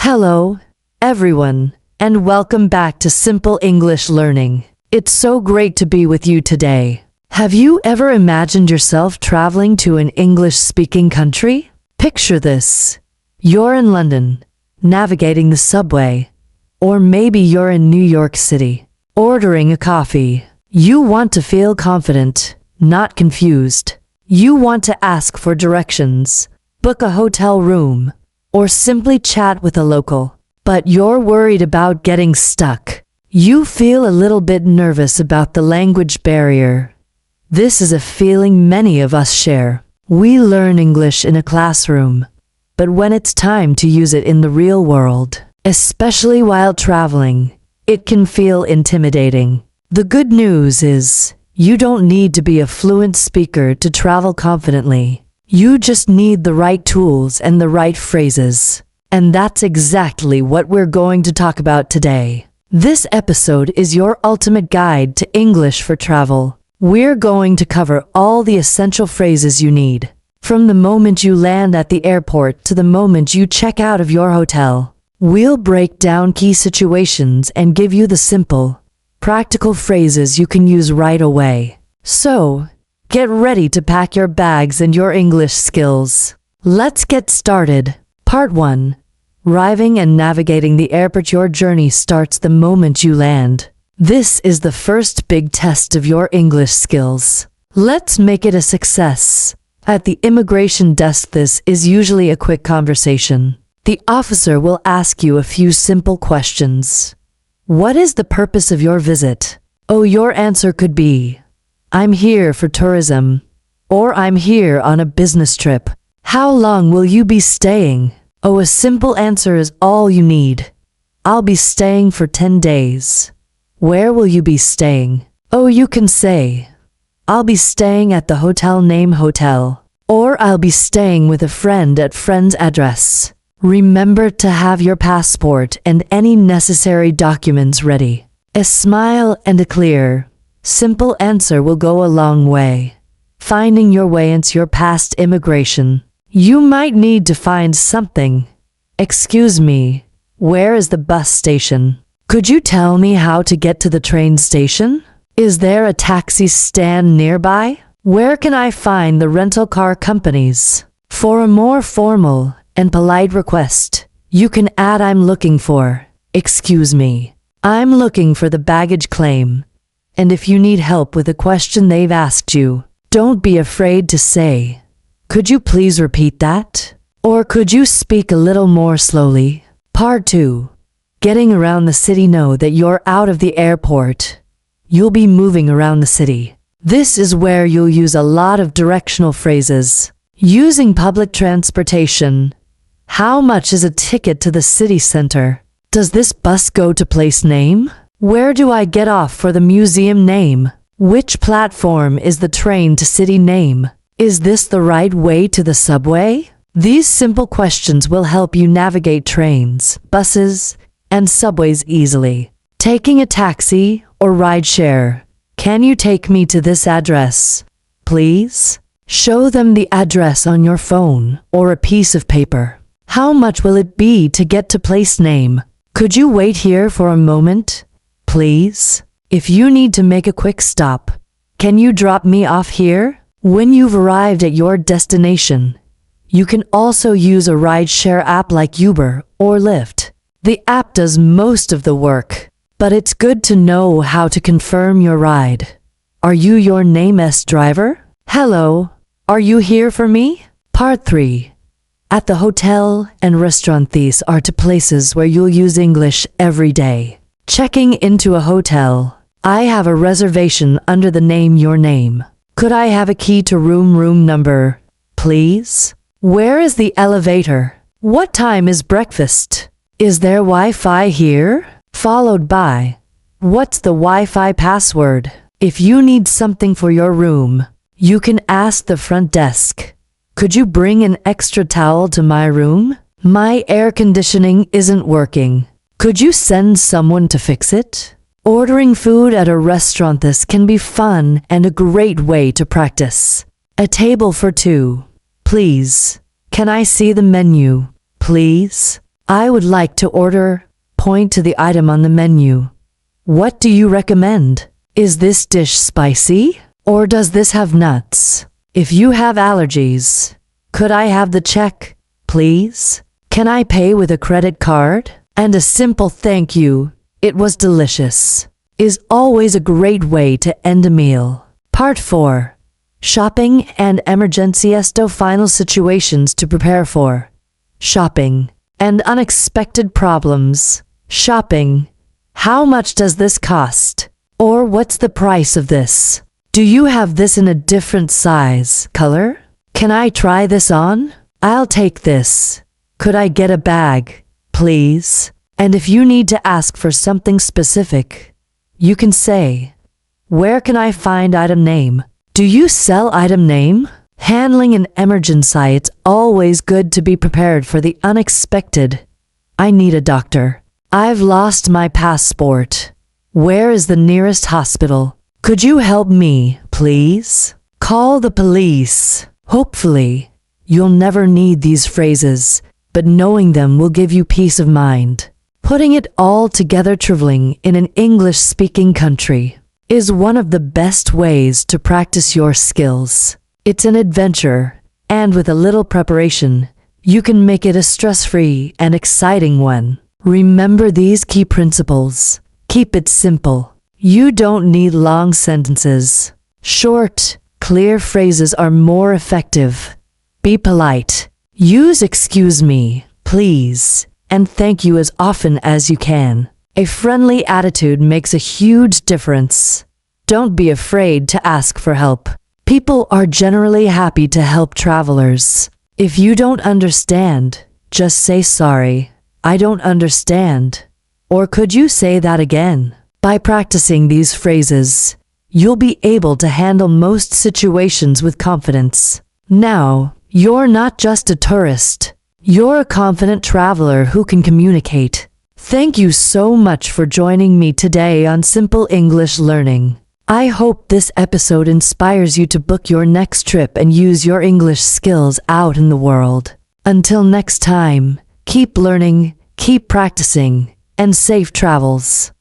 Hello, everyone, and welcome back to Simple English Learning. It's so great to be with you today. Have you ever imagined yourself traveling to an English-speaking country? Picture this. You're in London, navigating the subway, or maybe you're in New York City, ordering a coffee. You want to feel confident, not confused. You want to ask for directions, book a hotel room, or simply chat with a local. But you're worried about getting stuck. You feel a little bit nervous about the language barrier. This is a feeling many of us share. We learn English in a classroom, but when it's time to use it in the real world, especially while traveling, it can feel intimidating. The good news is, you don't need to be a fluent speaker to travel confidently. You just need the right tools and the right phrases. And that's exactly what we're going to talk about today. This episode is your ultimate guide to English for travel. We're going to cover all the essential phrases you need, from the moment you land at the airport to the moment you check out of your hotel. We'll break down key situations and give you the simple, practical phrases you can use right away. So, get ready to pack your bags and your English skills. Let's get started. Part 1. Arriving and navigating the airport. Your journey starts the moment you land. This is the first big test of your English skills. Let's make it a success. At the immigration desk, this is usually a quick conversation. The officer will ask you a few simple questions. What is the purpose of your visit? Oh, your answer could be, I'm here for tourism, or I'm here on a business trip. How long will you be staying? Oh, a simple answer is all you need. I'll be staying for 10 days. Where will you be staying? Oh, you can say, I'll be staying at the hotel name hotel, or I'll be staying with a friend at friend's address. Remember to have your passport and any necessary documents ready. A smile and a clear, simple answer will go a long way. Finding your way into your past immigration. You might need to find something. Excuse me, where is the bus station? Could you tell me how to get to the train station? Is there a taxi stand nearby? Where can I find the rental car companies? For a more formal and polite request, you can add I'm looking for. Excuse me, I'm looking for the baggage claim. And if you need help with a question they've asked you, don't be afraid to say, could you please repeat that? Or could you speak a little more slowly? Part 2. Getting around the city. Know that you're out of the airport. You'll be moving around the city. This is where you'll use a lot of directional phrases. Using public transportation. How much is a ticket to the city center? Does this bus go to place name? Where do I get off for the museum name? Which platform is the train to city name? Is this the right way to the subway? These simple questions will help you navigate trains, buses, and subways easily. Taking a taxi or rideshare. Can you take me to this address, please? Show them the address on your phone or a piece of paper. How much will it be to get to place name? Could you wait here for a moment, please? If you need to make a quick stop, can you drop me off here? When you've arrived at your destination, you can also use a rideshare app like Uber or Lyft. The app does most of the work, but it's good to know how to confirm your ride. Are you your name's driver? Hello, are you here for me? Part 3. At the hotel and restaurant. These are two places where you'll use English every day. Checking into a hotel. I have a reservation under the name your name. Could I have a key to room number, please? Where is the elevator? What time is breakfast? Is there Wi-Fi here? Followed by, what's the Wi-Fi password? If you need something for your room, you can ask the front desk. Could you bring an extra towel to my room? My air conditioning isn't working. Could you send someone to fix it? Ordering food at a restaurant. This can be fun and a great way to practice. A table for two. Please. Can I see the menu, please? I would like to order. Point to the item on the menu. What do you recommend? Is this dish spicy? Or does this have nuts? If you have allergies, could I have the check, please? Can I pay with a credit card? And a simple thank you, it was delicious, is always a great way to end a meal. Part 4. Shopping and emergencies. Final situations to prepare for. Shopping and unexpected problems. Shopping. How much does this cost? Or what's the price of this? Do you have this in a different size, color? Can I try this on? I'll take this. Could I get a bag, please? And if you need to ask for something specific, you can say, where can I find item name? Do you sell item name? Handling an emergency, it's always good to be prepared for the unexpected. I need a doctor. I've lost my passport. Where is the nearest hospital? Could you help me, please? Call the police. Hopefully, you'll never need these phrases, but knowing them will give you peace of mind. Putting it all together, traveling in an English-speaking country is one of the best ways to practice your skills. It's an adventure, and with a little preparation, you can make it a stress-free and exciting one. Remember these key principles. Keep it simple. You don't need long sentences. Short, clear phrases are more effective. Be polite. Use excuse me, please, and thank you as often as you can. A friendly attitude makes a huge difference. Don't be afraid to ask for help. People are generally happy to help travelers. If you don't understand, just say sorry. I don't understand. Or could you say that again? By practicing these phrases, you'll be able to handle most situations with confidence. Now, you're not just a tourist. You're a confident traveler who can communicate. Thank you so much for joining me today on Simple English Learning. I hope this episode inspires you to book your next trip and use your English skills out in the world. Until next time, keep learning, keep practicing, and safe travels.